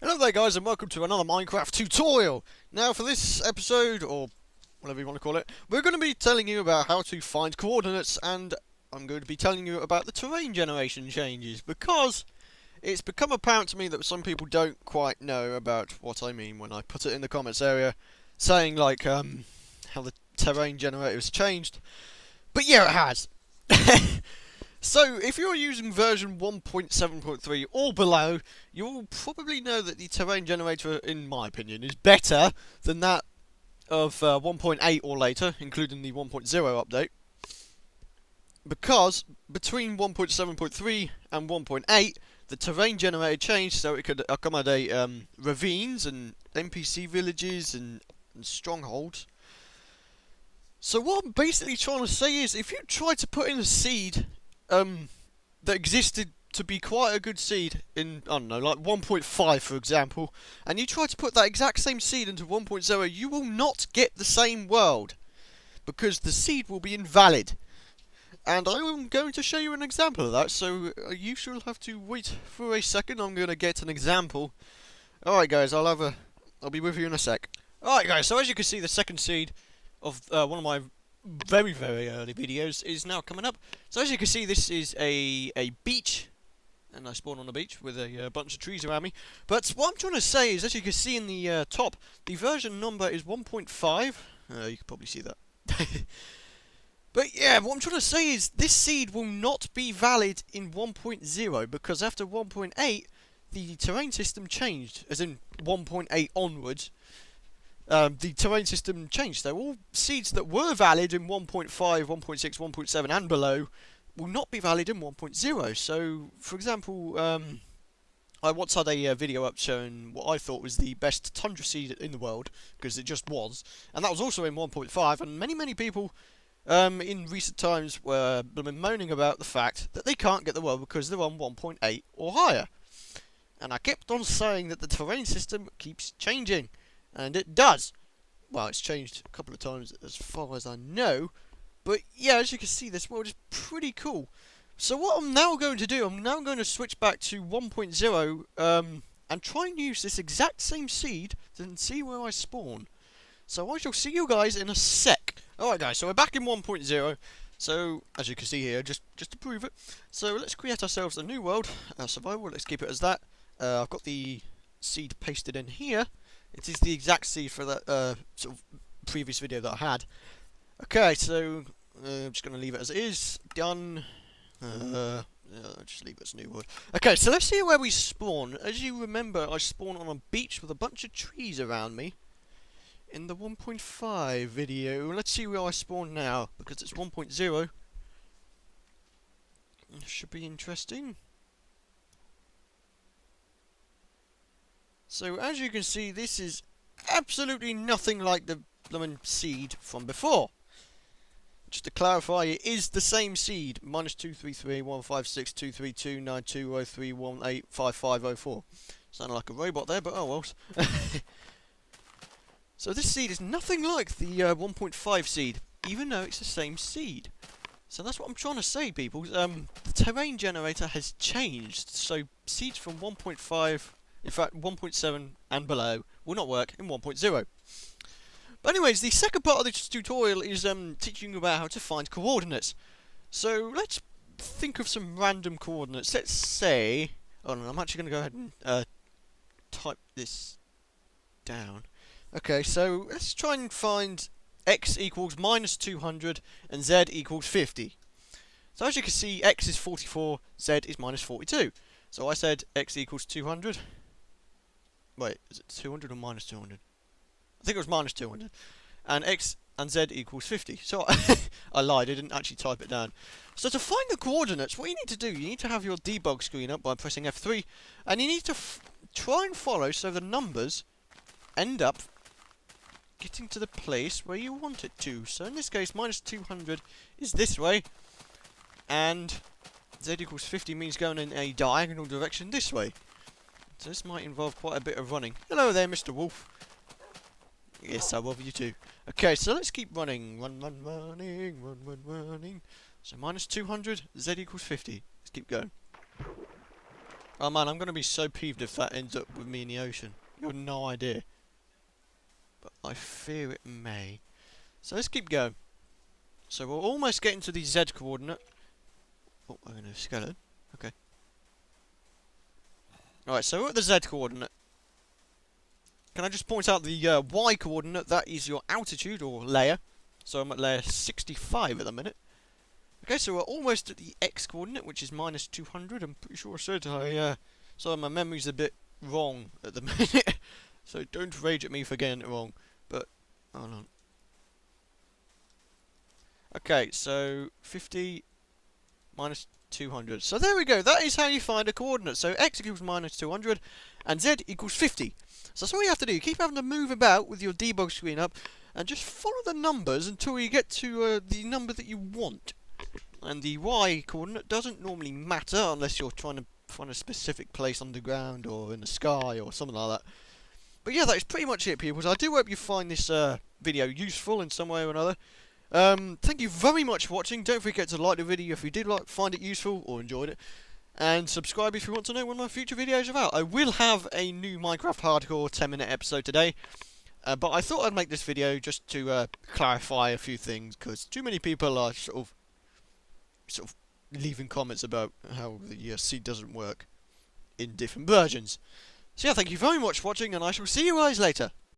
Hello there guys and welcome to another Minecraft tutorial. Now for this episode, or whatever you want to call it, we're going to be telling you about how to find coordinates, and I'm going to be telling you about the terrain generation changes, because it's become apparent to me that some people don't quite know about what I mean when I put it in the comments area, saying like how the terrain generator has changed. But yeah, it has. So, if you're using version 1.7.3 or below, you'll probably know that the terrain generator, in my opinion, is better than that of 1.8 or later, including the 1.0 update. Because between 1.7.3 and 1.8, the terrain generator changed so it could accommodate ravines and NPC villages and strongholds. So what I'm basically trying to say is, if you try to put in a seed that existed to be quite a good seed in, I don't know, like 1.5 for example, and you try to put that exact same seed into 1.0, you will not get the same world, because the seed will be invalid. And I am going to show you an example of that, so you shall have to wait for a second. I'm going to get an example. Alright guys, I'll be with you in a sec. Alright guys, so as you can see, the second seed of one of my very early videos is now coming up. So as you can see, this is a beach, and I spawn on a beach with a bunch of trees around me. But what I'm trying to say is, as you can see in the top, the version number is 1.5. You can probably see that. But yeah, what I'm trying to say is, this seed will not be valid in 1.0, because after 1.8 the terrain system changed, as in 1.8 onwards. The terrain system changed, so all seeds that were valid in 1.5, 1.6, 1.7 and below will not be valid in 1.0. So, for example, I once had a video up showing what I thought was the best tundra seed in the world, because it just was, and that was also in 1.5, and many people in recent times were moaning about the fact that they can't get the world because they're on 1.8 or higher. And I kept on saying that the terrain system keeps changing. And it does. Well, it's changed a couple of times as far as I know. But yeah, as you can see, this world is pretty cool. So what I'm now going to do, I'm now going to switch back to 1.0 and try and use this exact same seed and see where I spawn. So I shall see you guys in a sec. Alright guys, so we're back in 1.0. So, as you can see here, just to prove it. So let's create ourselves a new world. Survival, let's keep it as that. I've got the seed pasted in here. It is the exact seed for that sort of previous video that I had. Okay, so I'm just going to leave it as it is. Done. Yeah, I'll just leave it as new world. Okay, so let's see where we spawn. As you remember, I spawned on a beach with a bunch of trees around me in the 1.5 video. Let's see where I spawn now, because it's 1.0. Should be interesting. So, as you can see, this is absolutely nothing like the lemon seed from before. Just to clarify, it is the same seed. -2331562329203185504. Sounded like a robot there, but oh well. So this seed is nothing like the 1.5 seed, even though it's the same seed. So that's what I'm trying to say, people. The terrain generator has changed. So seeds from 1.5... in fact, 1.7 and below will not work in 1.0. But anyways, the second part of this tutorial is teaching you about how to find coordinates. So let's think of some random coordinates. Let's say... oh no, I'm actually going to go ahead and type this down. Okay, so let's try and find x equals -200 and z equals 50. So as you can see, x is 44, z is -42. So I said x equals 200. Wait, is it 200 or -200? I think it was -200. And x and z equals 50. So I lied, I didn't actually type it down. So to find the coordinates, what you need to do, you need to have your debug screen up by pressing F3. And you need to try and follow so the numbers end up getting to the place where you want it to. So in this case, -200 is this way. And z equals 50 means going in a diagonal direction this way. So this might involve quite a bit of running. Hello there, Mr. Wolf. Yes, I love you too. Okay, so let's keep running. Running. So -200, z equals 50. Let's keep going. Oh man, I'm gonna be so peeved if that ends up with me in the ocean. You have no idea. But I fear it may. So let's keep going. So we're almost getting to the Z coordinate. Oh, I'm gonna skeleton. Okay. Alright, so we're at the Z coordinate. Can I just point out the Y coordinate? That is your altitude or layer. So I'm at layer 65 at the minute. Okay, so we're almost at the X coordinate, which is minus 200. I'm pretty sure I said so my memory's a bit wrong at the minute. So don't rage at me for getting it wrong. But, hold on. Okay, so 50 minus 200. So there we go. That is how you find a coordinate. So X equals minus 200 and Z equals 50. So that's all you have to do. You keep having to move about with your debug screen up and just follow the numbers until you get to the number that you want. And the Y coordinate doesn't normally matter unless you're trying to find a specific place underground or in the sky or something like that. But yeah, that is pretty much it, people. I do hope you find this video useful in some way or another. Thank you very much for watching. Don't forget to like the video if you did find it useful or enjoyed it. And subscribe if you want to know when my future videos are out. I will have a new Minecraft Hardcore 10-minute episode today. But I thought I'd make this video just to clarify a few things, because too many people are sort of leaving comments about how the seed doesn't work in different versions. So yeah, thank you very much for watching, and I shall see you guys later.